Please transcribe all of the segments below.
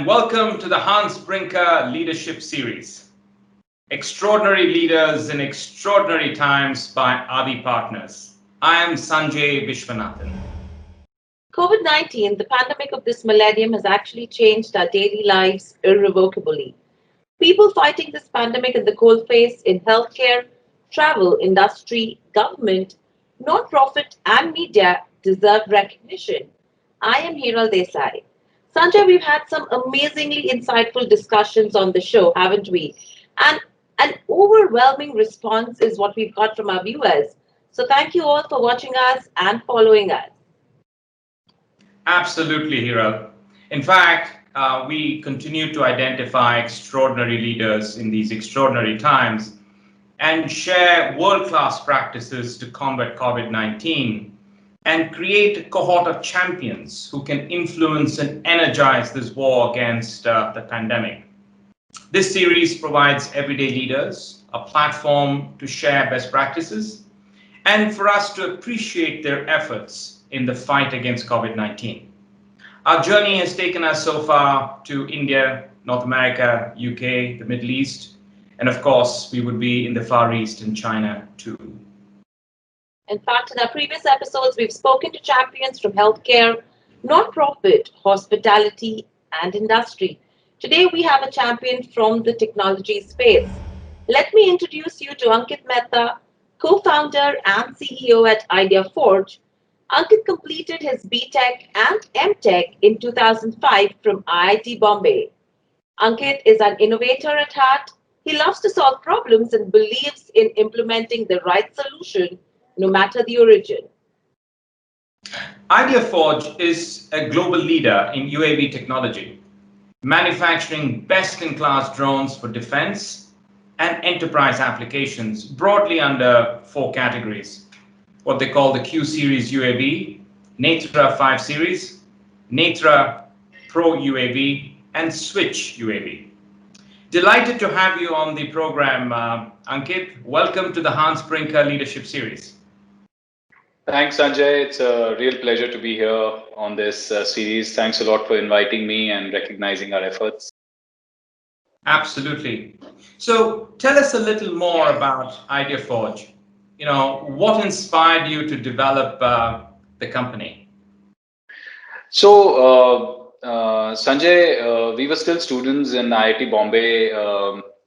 welcome to the Hans Brinker Leadership Series. Extraordinary Leaders in Extraordinary Times by Adi Partners. I am Sanjay Viswanathan. COVID-19, the pandemic of this millennium, has actually changed our daily lives irrevocably. People fighting this pandemic in the coalface in healthcare, travel, industry, government, non-profit and media deserve recognition. I am Hiral Desai. Sanjay, we've had some amazingly insightful discussions on the show, haven't we? And an overwhelming response is what we've got from our viewers. So thank you all for watching us and following us. Absolutely, Hiral. In fact, we continue to identify extraordinary leaders in these extraordinary times and share world-class practices to combat COVID-19 and create a cohort of champions who can influence and energize this war against the pandemic. This series provides everyday leaders a platform to share best practices and for us to appreciate their efforts in the fight against COVID-19. Our journey has taken us so far to India, North America, UK, the Middle East, and of course, we would be in the Far East and China too. In fact, in our previous episodes, we've spoken to champions from healthcare, non-profit, hospitality, and industry. Today, we have a champion from the technology space. Let me introduce you to Ankit Mehta, co-founder and CEO at ideaForge. Ankit completed his BTech and MTech in 2005 from IIT Bombay. Ankit is an innovator at heart. He loves to solve problems and believes in implementing the right solution, no matter the origin. ideaForge is a global leader in UAV technology, manufacturing best-in-class drones for defense and enterprise applications broadly under 4 categories. What they call the Q Series UAV, Netra 5 Series, Netra Pro UAV, and Switch UAV. Delighted to have you on the program, Ankit. Welcome to the Hans Brinker Leadership Series. Thanks, Sanjay. It's a real pleasure to be here on this series. Thanks a lot for inviting me and recognizing our efforts. Absolutely. So tell us a little more about ideaForge. What inspired you to develop the company? So, Sanjay, we were still students in IIT Bombay,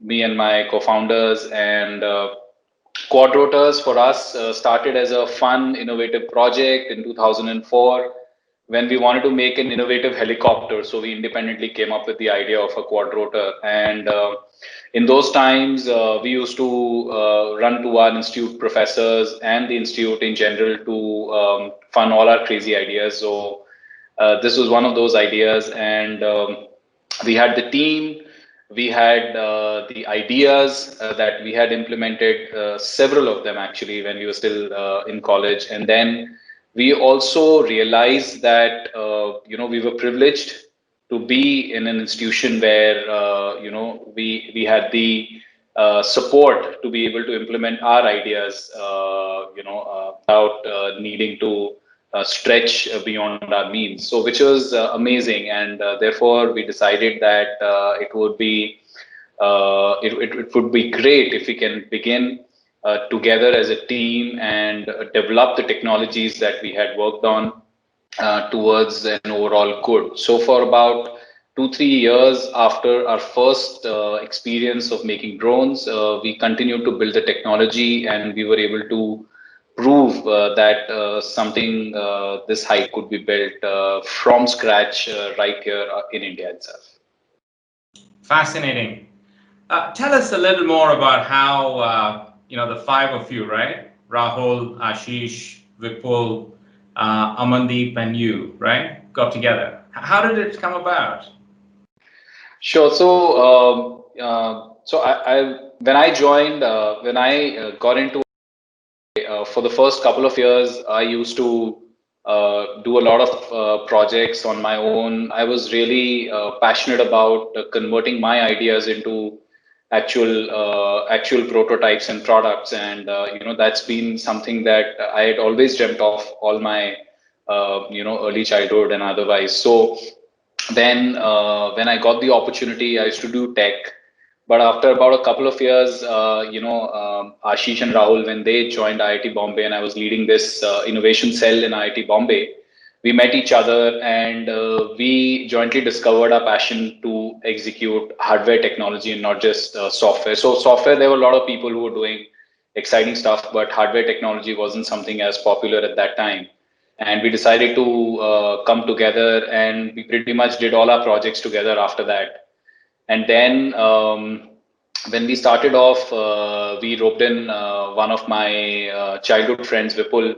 me and my co-founders, and Quadcopter for us started as a fun, innovative project in 2004 when we wanted to make an innovative helicopter. So we independently came up with the idea of a quadrotor. And in those times, we used to run to our institute professors and the institute in general to fund all our crazy ideas. So this was one of those ideas. And we had the team. We had the ideas that we had implemented, several of them actually, when we were still in college. And then we also realized that, we were privileged to be in an institution where, we had the support to be able to implement our ideas, without needing to stretch beyond our means. So which was amazing. And therefore, we decided that it would be great if we can begin together as a team and develop the technologies that we had worked on towards an overall good. So for about 2-3 years after our first experience of making drones, we continued to build the technology, and we were able to prove that something this high could be built from scratch right here in India itself. Fascinating. Tell us a little more about how the 5 of you, right? Rahul, Ashish, Vipul, Amandeep, and you, right, got together. How did it come about? Sure. So, when I joined, when I got into for the first couple of years, I used to do a lot of projects on my own. I was really passionate about converting my ideas into actual prototypes and products, and that's been something that I had always dreamt of all my early childhood and otherwise. So Then when I got the opportunity, I used to do tech. But after about a couple of years, Ashish and Rahul, when they joined IIT Bombay, and I was leading this innovation cell in IIT Bombay, we met each other, and we jointly discovered our passion to execute hardware technology and not just software. So software, there were a lot of people who were doing exciting stuff, but hardware technology wasn't something as popular at that time. And we decided to come together, and we pretty much did all our projects together after that. And then when we started off, we roped in one of my childhood friends, Vipul,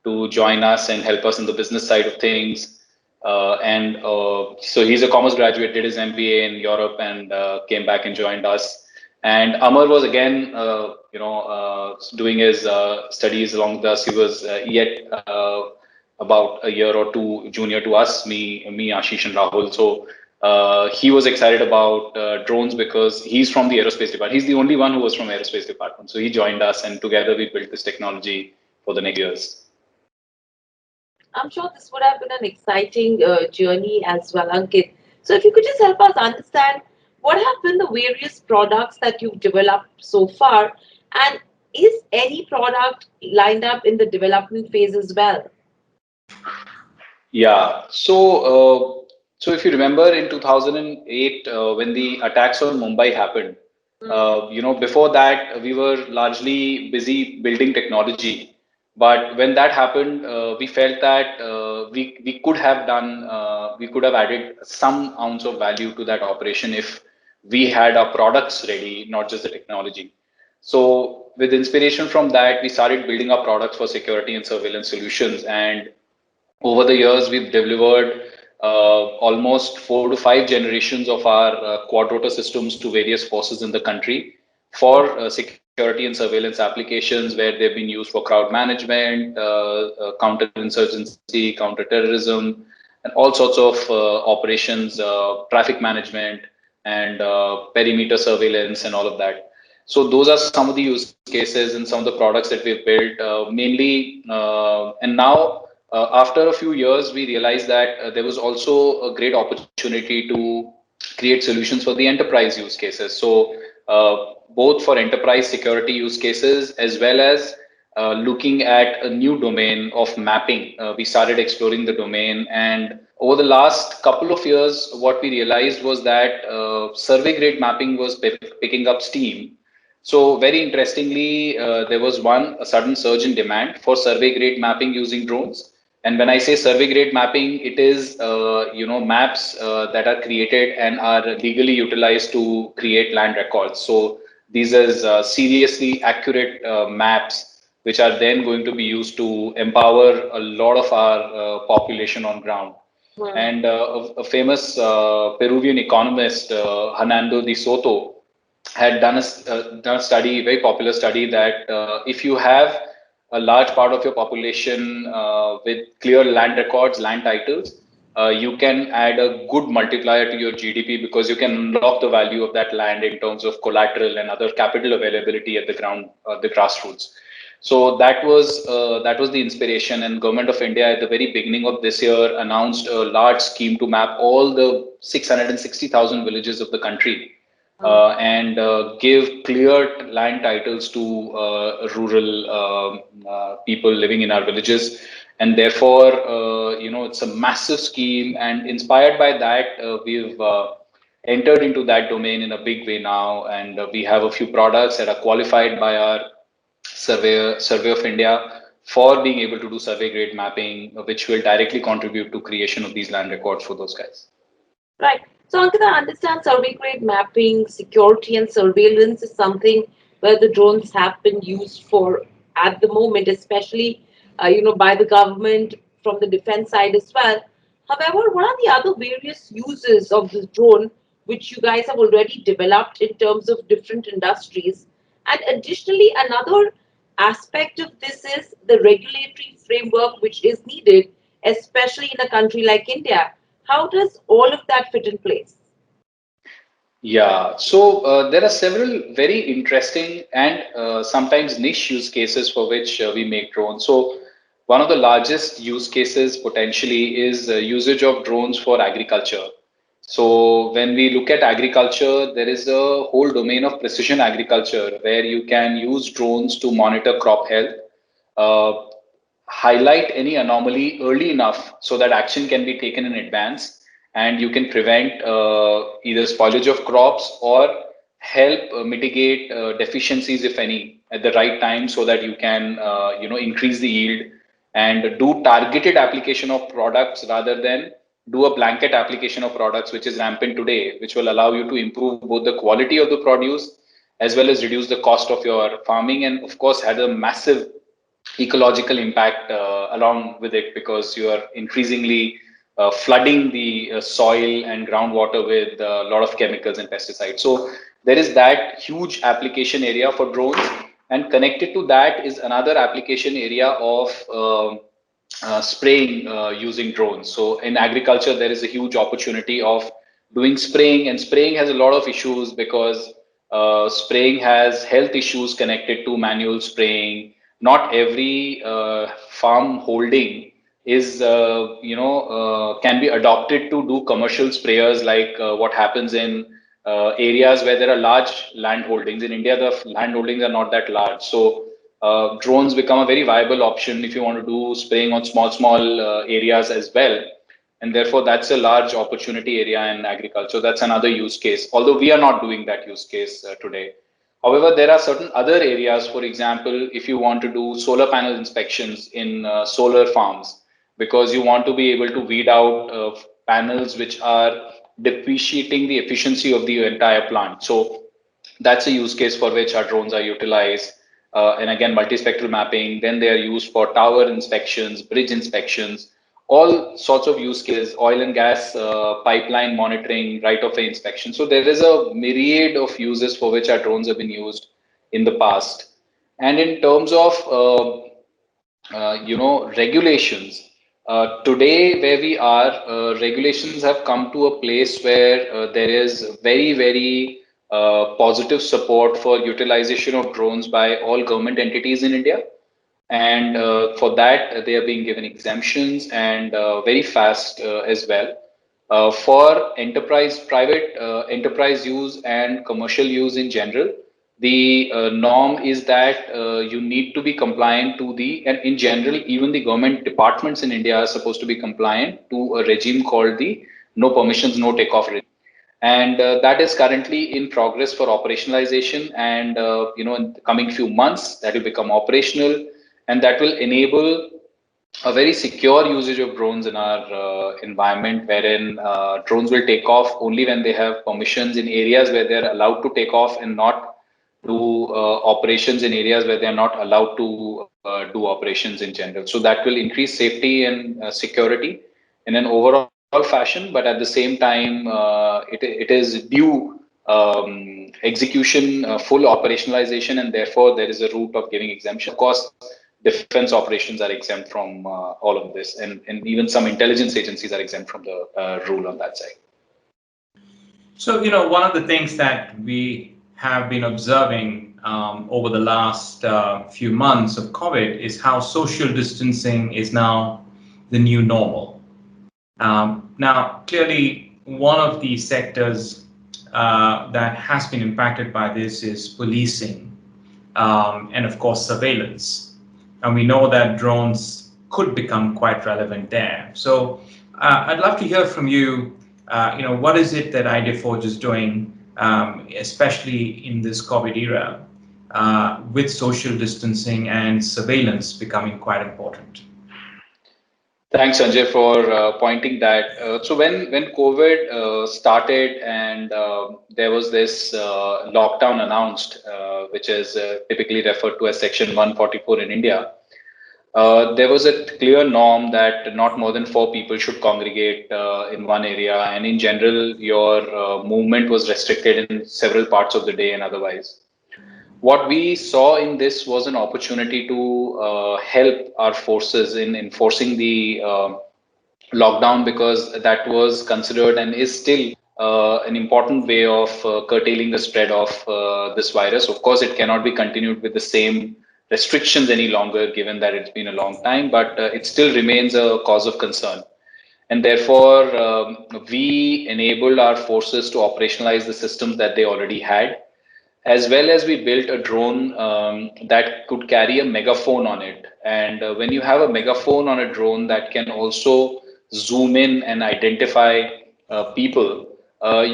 to join us and help us in the business side of things. So he's a commerce graduate, did his MBA in Europe, and came back and joined us. And Amar was again, doing his studies along with us. He was yet about a year or two junior to us, me, Ashish, and Rahul. So he was excited about drones because he's from the aerospace department. He's the only one who was from aerospace department. So he joined us, and together we built this technology for the next years. I'm sure this would have been an exciting journey as well, Ankit. So, if you could just help us understand what have been the various products that you've developed so far, and is any product lined up in the development phase as well? Yeah. So if you remember in 2008, when the attacks on Mumbai happened, before that we were largely busy building technology. But when that happened, we felt that we could have added some ounce of value to that operation if we had our products ready, not just the technology. So with inspiration from that, we started building our products for security and surveillance solutions. And over the years, we've delivered almost 4 to 5 generations of our quadrotor systems to various forces in the country for security and surveillance applications where they've been used for crowd management, counterinsurgency, counterterrorism, and all sorts of operations, traffic management, and perimeter surveillance, and all of that. So those are some of the use cases and some of the products that we've built mainly. And now, after a few years, we realized that there was also a great opportunity to create solutions for the enterprise use cases. So both for enterprise security use cases as well as looking at a new domain of mapping. We started exploring the domain, and over the last couple of years, what we realized was that survey grade mapping was picking up steam. So very interestingly, there was a sudden surge in demand for survey grade mapping using drones. And when I say survey grade mapping, it is maps that are created and are legally utilized to create land records. So these are seriously accurate maps, which are then going to be used to empower a lot of our population on ground. Hmm. And a famous Peruvian economist, Hernando de Soto, had done a study, very popular study, that if you have a large part of your population with clear land records, land titles, you can add a good multiplier to your GDP because you can unlock the value of that land in terms of collateral and other capital availability at the ground, the grassroots. So that was the inspiration, and Government of India at the very beginning of this year announced a large scheme to map all the 660,000 villages of the country Hmm. and give clear land titles to rural people living in our villages. And therefore, it's a massive scheme. And inspired by that, we've entered into that domain in a big way now. And we have a few products that are qualified by our Survey of India for being able to do survey grade mapping, which will directly contribute to creation of these land records for those guys. Right. So, Ankita, I understand survey grade mapping, security, and surveillance is something where the drones have been used for at the moment, especially by the government from the defense side as well. However, what are the other various uses of this drone which you guys have already developed in terms of different industries? And additionally, another aspect of this is the regulatory framework which is needed, especially in a country like India. How does all of that fit in place? Yeah, so there are several very interesting and sometimes niche use cases for which we make drones. So one of the largest use cases potentially is usage of drones for agriculture. So when we look at agriculture, there is a whole domain of precision agriculture where you can use drones to monitor crop health, uh, highlight any anomaly early enough so that action can be taken in advance, and you can prevent either spoilage of crops or help mitigate deficiencies, if any, at the right time, so that you can increase the yield and do targeted application of products rather than do a blanket application of products, which is rampant today, which will allow you to improve both the quality of the produce as well as reduce the cost of your farming, and of course had a massive ecological impact along with it, because you are increasingly flooding the soil and groundwater with a lot of chemicals and pesticides. So there is that huge application area for drones, and connected to that is another application area of spraying using drones. So in agriculture, there is a huge opportunity of doing spraying, and spraying has a lot of issues because spraying has health issues connected to manual spraying. Not every farm holding is can be adopted to do commercial sprayers, like what happens in areas where there are large land holdings. In India, the land holdings are not that large, so drones become a very viable option if you want to do spraying on small areas as well, and therefore that's a large opportunity area in agriculture. That's another use case, although we are not doing that use case today. However, there are certain other areas. For example, if you want to do solar panel inspections in solar farms, because you want to be able to weed out panels which are depreciating the efficiency of the entire plant. So that's a use case for which our drones are utilized. And again, multispectral mapping. Then they are used for tower inspections, bridge inspections, all sorts of use cases, oil and gas pipeline monitoring, right of way inspection. So there is a myriad of uses for which our drones have been used in the past. And in terms of regulations, today where we are, regulations have come to a place where there is very positive support for utilization of drones by all government entities in India, and for that they are being given exemptions, and very fast as well. For enterprise, private enterprise use and commercial use in general, the norm is that you need to be compliant to the, and in general, even the government departments in India are supposed to be compliant to a regime called the no permissions, no takeoff regime. And that is currently in progress for operationalization. And in the coming few months, that will become operational, and that will enable a very secure usage of drones in our environment, wherein drones will take off only when they have permissions in areas where they're allowed to take off, and not do operations in areas where they're not allowed to do operations in general. So that will increase safety and security in an overall fashion, but at the same time, it is due execution, full operationalization, and therefore there is a route of giving exemption. Of course, defense operations are exempt from all of this, and even some intelligence agencies are exempt from the rule on that side. So, one of the things that we have been observing over the last few months of COVID is how social distancing is now the new normal. Now, clearly, one of the sectors that has been impacted by this is policing, and of course, surveillance. And we know that drones could become quite relevant there. So I'd love to hear from you. What is it that ideaForge is doing, especially in this COVID era, with social distancing and surveillance becoming quite important? Thanks, Sanjay, for pointing that. So when COVID started, and there was this lockdown announced, which is typically referred to as Section 144 in India, there was a clear norm that not more than 4 people should congregate in one area, and in general, your movement was restricted in several parts of the day and otherwise. What we saw in this was an opportunity to help our forces in enforcing the lockdown, because that was considered and is still an important way of curtailing the spread of this virus. Of course, it cannot be continued with the same restrictions any longer, given that it's been a long time, but it still remains a cause of concern. And therefore, we enabled our forces to operationalize the systems that they already had, as well as we built a drone that could carry a megaphone on it. And when you have a megaphone on a drone that can also zoom in and identify people,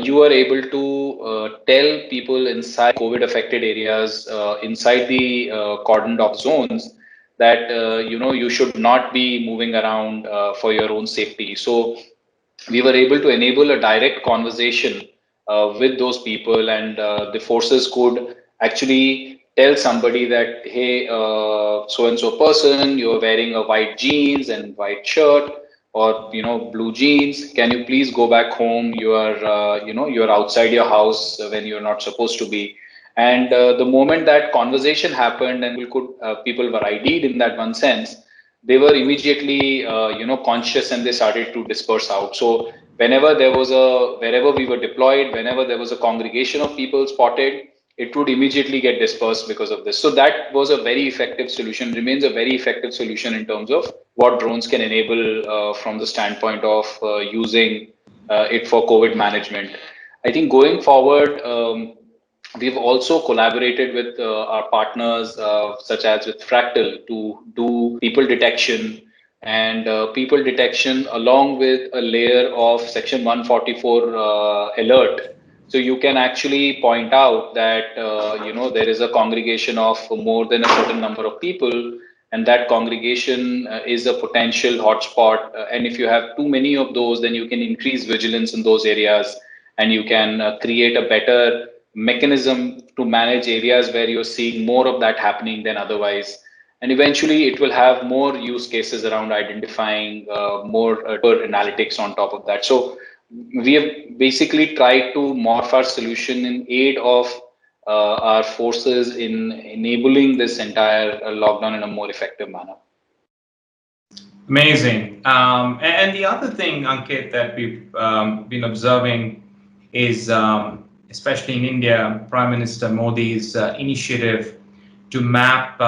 you are able to tell people inside COVID affected areas, inside the cordoned off zones, that you should not be moving around for your own safety. So we were able to enable a direct conversation with those people, and the forces could actually tell somebody that, hey, so and so person, you're wearing a white jeans and white shirt, or blue jeans, can you please go back home? You are you're outside your house when you're not supposed to be. And the moment that conversation happened and people were ID'd in that one sense, they were immediately conscious, and they started to disperse out. So wherever we were deployed, whenever there was a congregation of people spotted, it would immediately get dispersed because of this. So that was a very effective solution, remains a very effective solution in terms of what drones can enable from the standpoint of using it for COVID management. I think going forward, we've also collaborated with our partners, such as with Fractal, to do people detection, and people detection along with a layer of Section 144 alert. So you can actually point out that there is a congregation of more than a certain number of people, and that congregation is a potential hotspot. And if you have too many of those, then you can increase vigilance in those areas, and you can create a better mechanism to manage areas where you're seeing more of that happening than otherwise. And eventually it will have more use cases around identifying more analytics on top of that. So we have basically tried to morph our solution in aid of our forces in enabling this entire lockdown in a more effective manner. Amazing. And the other thing, Ankit, that we've been observing is, especially in India, Prime Minister Modi's initiative to map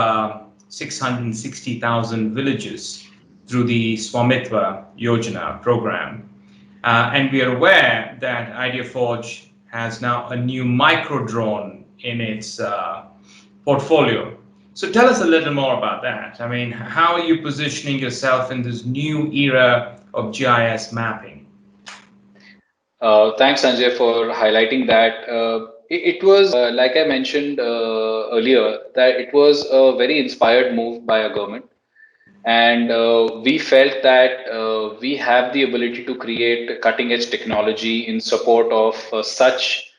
660,000 villages through the Swamitva Yojana program. And we are aware that ideaForge has now a new micro drone in its portfolio. So tell us a little more about that. I mean, how are you positioning yourself in this new era of GIS mapping? Thanks, Sanjay, for highlighting that. It was, like I mentioned earlier, that it was a very inspired move by our government. And we felt that we have the ability to create cutting edge technology in support of such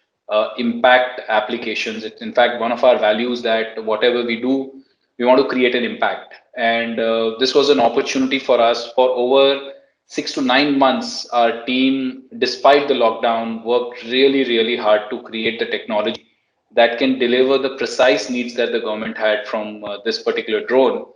impact applications. It's in fact one of our values that whatever we do, we want to create an impact. And this was an opportunity for us. For over 6 to 9 months, our team, despite the lockdown, worked really, really hard to create the technology that can deliver the precise needs that the government had from this particular drone.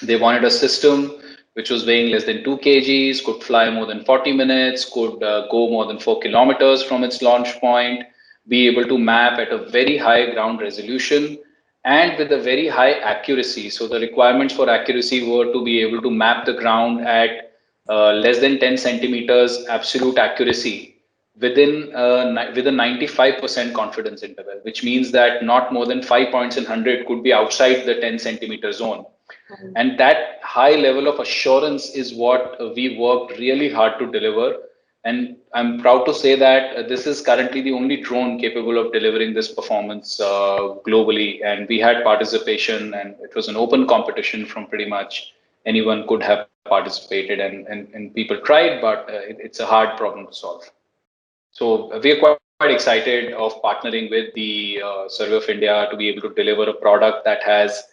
They wanted a system which was weighing less than 2 kgs, could fly more than 40 minutes, could go more than 4 kilometers from its launch point, be able to map at a very high ground resolution and with a very high accuracy. So the requirements for accuracy were to be able to map the ground at less than 10 centimeters absolute accuracy within with a 95% confidence interval, which means that not more than 5 points in 100 could be outside the 10 centimeter zone. And that high level of assurance is what we worked really hard to deliver. And I'm proud to say that this is currently the only drone capable of delivering this performance globally. And we had participation, and it was an open competition from pretty much anyone could have participated, and people tried, but it's a hard problem to solve. So we are quite excited of partnering with the Survey of India to be able to deliver a product that has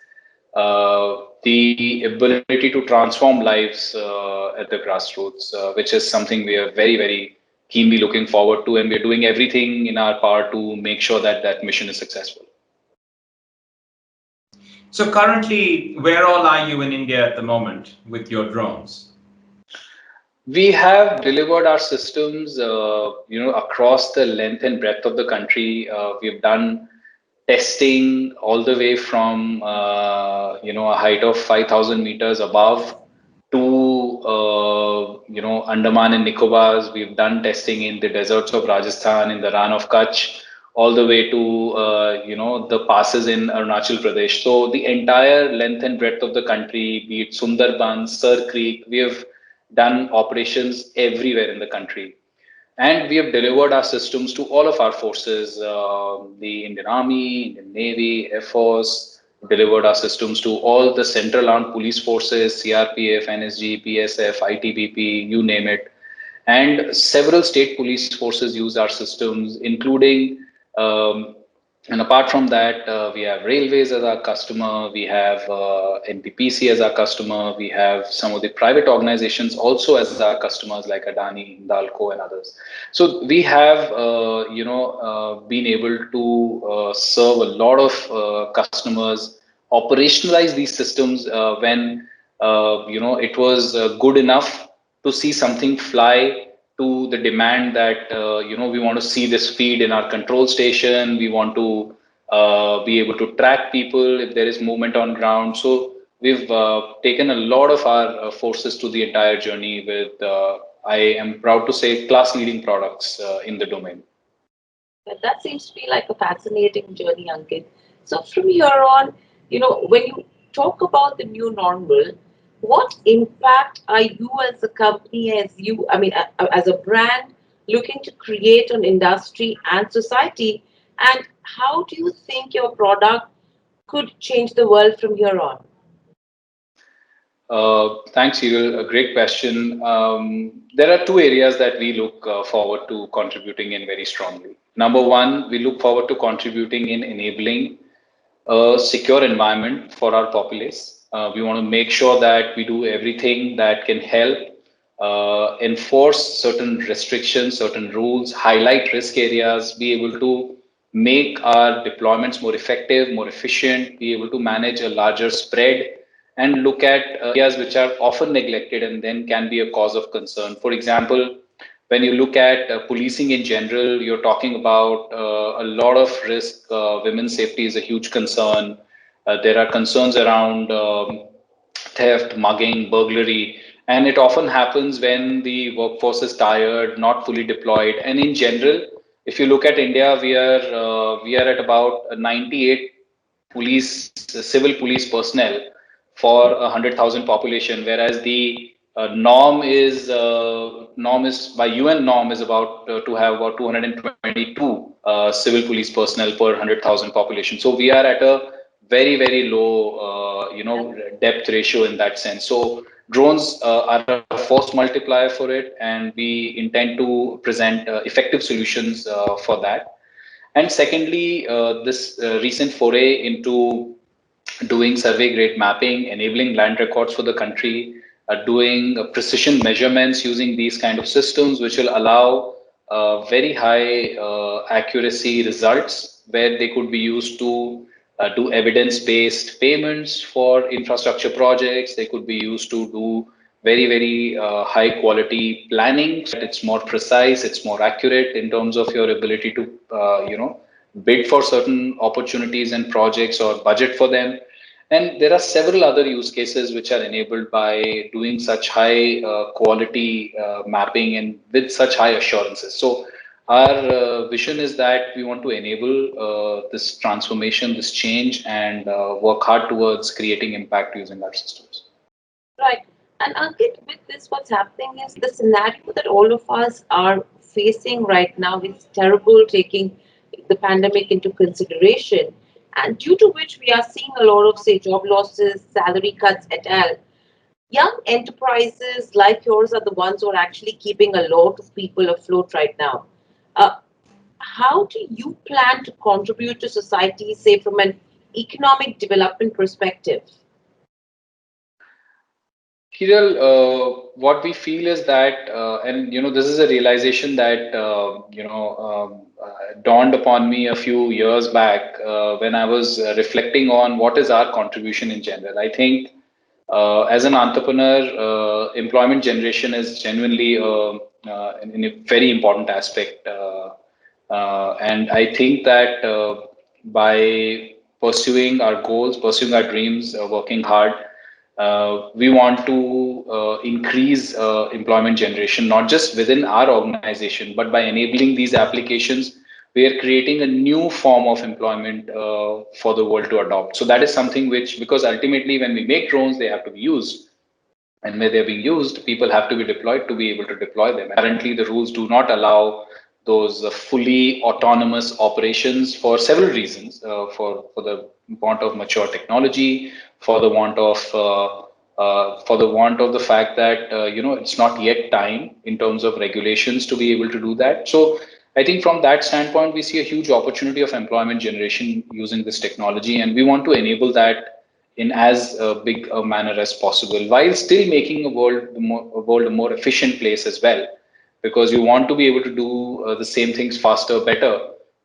the ability to transform lives at the grassroots, which is something we are very, very keenly looking forward to, and we're doing everything in our power to make sure that that mission is successful. So currently, where all are you in India at the moment with your drones? We have delivered our systems, across the length and breadth of the country. We've done testing all the way from a height of 5,000 meters above to Andaman and Nicobars. We've done testing in the deserts of Rajasthan, in the Rann of Kutch, all the way to the passes in Arunachal Pradesh. So the entire length and breadth of the country, be it Sundarbans, Sir Creek, we have done operations everywhere in the country. And we have delivered our systems to all of our forces, the Indian Army, Indian Navy, Air Force, delivered our systems to all the central armed police forces, CRPF, NSG, PSF, ITBP, you name it. And several state police forces use our systems, including and apart from that, we have railways as our customer, we have NPPC as our customer, we have some of the private organizations also as our customers like Adani, Hindalco, and others. So we have, been able to serve a lot of customers, operationalize these systems when, it was good enough to see something fly to the demand that we want to see this feed in our control station. We want to be able to track people if there is movement on ground. So we've taken a lot of our forces to the entire journey with, I am proud to say, class leading products in the domain. But that seems to be like a fascinating journey, Ankit. So from here on, when you talk about the new normal, what impact are you as a company, as a brand, looking to create on industry and society? And how do you think your product could change the world from here on? Thanks, Hiral. A great question. There are two areas that we look forward to contributing in very strongly. Number one, we look forward to contributing in enabling a secure environment for our populace. We want to make sure that we do everything that can help enforce certain restrictions, certain rules, highlight risk areas, be able to make our deployments more effective, more efficient, be able to manage a larger spread, and look at areas which are often neglected and then can be a cause of concern. For example, when you look at policing in general, you're talking about a lot of risk. Women's safety is a huge concern. There are concerns around theft, mugging, burglary, and it often happens when the workforce is tired, not fully deployed. And in general, if you look at India, we are at about 98 civil police personnel for 100,000 population, whereas the norm is by UN norm is about to have about 222 civil police personnel per 100,000 population. So we are at a very low depth ratio in that sense. So drones are a force multiplier for it, and we intend to present effective solutions for that. And secondly, this recent foray into doing survey grade mapping, enabling land records for the country, doing precision measurements using these kind of systems, which will allow very high accuracy results where they could be used to do evidence-based payments for infrastructure projects. They could be used to do very high quality planning. So it's more precise, it's more accurate in terms of your ability to bid for certain opportunities and projects or budget for them. And there are several other use cases which are enabled by doing such high quality mapping and with such high assurances. So our vision is that we want to enable this transformation, this change, and work hard towards creating impact using our systems. Right. And Ankit, with this, what's happening is the scenario that all of us are facing right now is terrible, taking the pandemic into consideration, and due to which we are seeing a lot of, say, job losses, salary cuts, et al. Young enterprises like yours are the ones who are actually keeping a lot of people afloat right now. Uh, how do you plan to contribute to society, say, from an economic development perspective? Hiral, what we feel is that, and this is a realization that dawned upon me a few years back when I was reflecting on what is our contribution in general. I think as an entrepreneur, employment generation is genuinely a very important aspect, and I think that by pursuing our goals, pursuing our dreams, working hard, we want to increase employment generation, not just within our organization, but by enabling these applications, we are creating a new form of employment for the world to adopt. So that is something which, because ultimately when we make drones, they have to be used. And where they're being used, people have to be deployed to be able to deploy them. Currently, the rules do not allow those fully autonomous operations for several reasons, for the want of mature technology, for the want of the fact that it's not yet time in terms of regulations to be able to do that. So I think from that standpoint, we see a huge opportunity of employment generation using this technology, and we want to enable that in as big a manner as possible, while still making a world a more efficient place as well, because you want to be able to do the same things faster, better,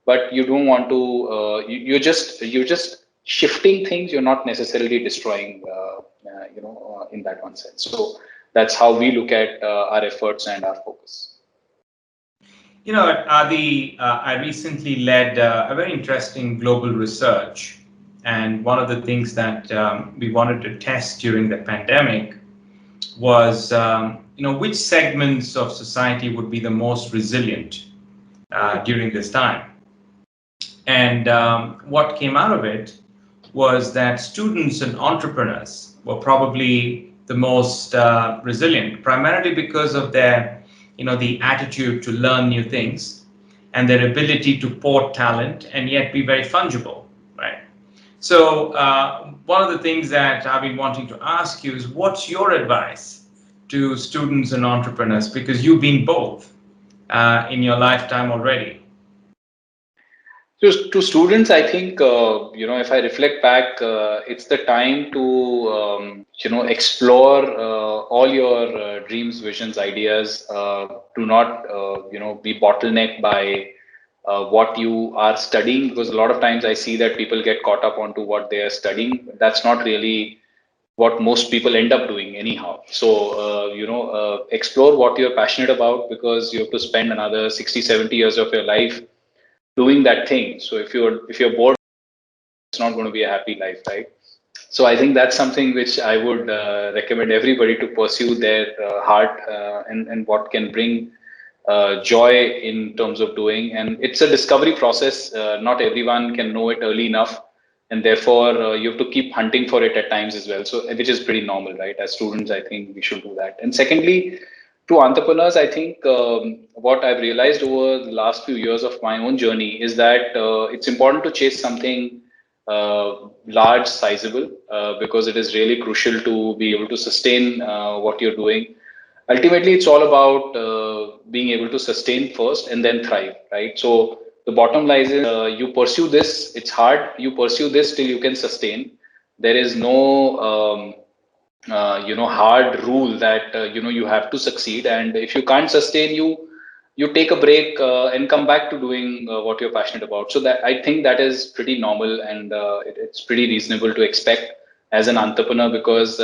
but you don't want to. You're just shifting things. You're not necessarily destroying. In that one sense. So that's how we look at our efforts and our focus. Adi, I recently led a very interesting global research. And one of the things that we wanted to test during the pandemic was, which segments of society would be the most resilient during this time. And what came out of it was that students and entrepreneurs were probably the most resilient, primarily because of their, the attitude to learn new things and their ability to port talent and yet be very fungible, right? So one of the things that I've been wanting to ask you is, what's your advice to students and entrepreneurs? Because you've been both in your lifetime already. So to students, I think, if I reflect back, it's the time to, explore all your dreams, visions, ideas. Do not, be bottlenecked by what you are studying, because a lot of times I see that people get caught up onto what they are studying. That's not really what most people end up doing anyhow. So, explore what you're passionate about, because you have to spend another 60, 70 years of your life doing that thing. So if you're bored, it's not going to be a happy life, right? So I think that's something which I would recommend everybody to pursue their heart, and what can bring joy in terms of doing. And it's a discovery process. Not everyone can know it early enough, and therefore you have to keep hunting for it at times as well. So which is pretty normal, right? As students, I think we should do that. And secondly, to entrepreneurs, I think what I've realized over the last few years of my own journey is that it's important to chase something large, sizable, because it is really crucial to be able to sustain what you're doing. Ultimately, it's all about being able to sustain first and then thrive, right? So the bottom line is, you pursue this. It's hard. You pursue this till you can sustain. There is no hard rule that you have to succeed, and if you can't sustain, you take a break and come back to doing what you're passionate about. So that, I think, that is pretty normal, and it's pretty reasonable to expect as an entrepreneur, because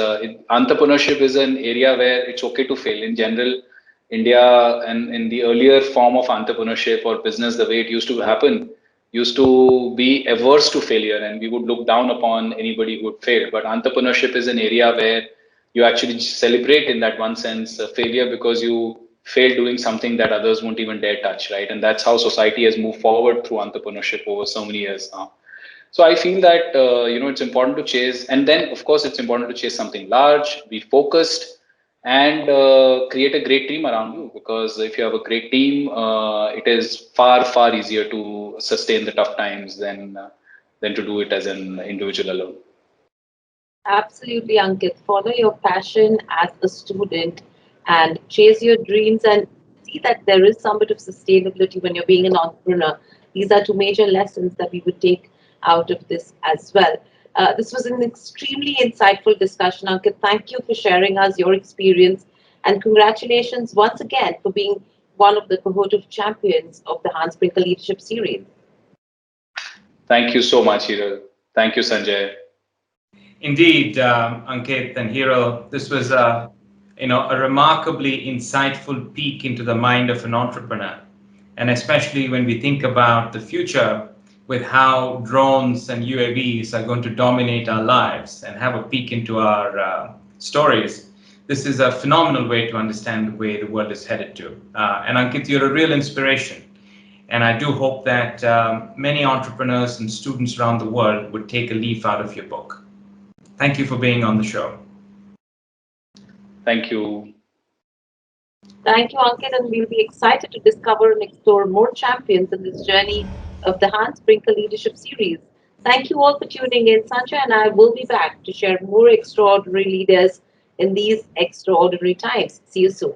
entrepreneurship is an area where it's okay to fail. In general, India, and in the earlier form of entrepreneurship or business, the way it used to happen, used to be averse to failure, and we would look down upon anybody who would fail. But entrepreneurship is an area where you actually celebrate, in that one sense, failure, because you failed doing something that others won't even dare touch, right? And that's how society has moved forward through entrepreneurship over so many years now. So I feel that it's important to chase, and then of course it's important to chase something large, be focused, and create a great team around you. Because if you have a great team, it is far easier to sustain the tough times than to do it as an individual alone. Absolutely, Ankit. Follow your passion as a student and chase your dreams, and see that there is some bit of sustainability when you're being an entrepreneur. These are two major lessons that we would take out of this as well. This was an extremely insightful discussion, Ankit. Thank you for sharing us your experience, and congratulations once again for being one of the cohort of champions of the Hans Brinker Leadership Series. Thank you so much, Hiral. Thank you, Sanjay. Indeed, Ankit and Hiral, this was a remarkably insightful peek into the mind of an entrepreneur. And especially when we think about the future, with how drones and UAVs are going to dominate our lives and have a peek into our stories, this is a phenomenal way to understand the way the world is headed to. And Ankit, you're a real inspiration. And I do hope that many entrepreneurs and students around the world would take a leaf out of your book. Thank you for being on the show. Thank you. Thank you, Ankit, and we'll be excited to discover and explore more champions in this journey of the Hans Brinker Leadership Series. Thank you all for tuning in. Sanjay and I will be back to share more extraordinary leaders in these extraordinary times. See you soon.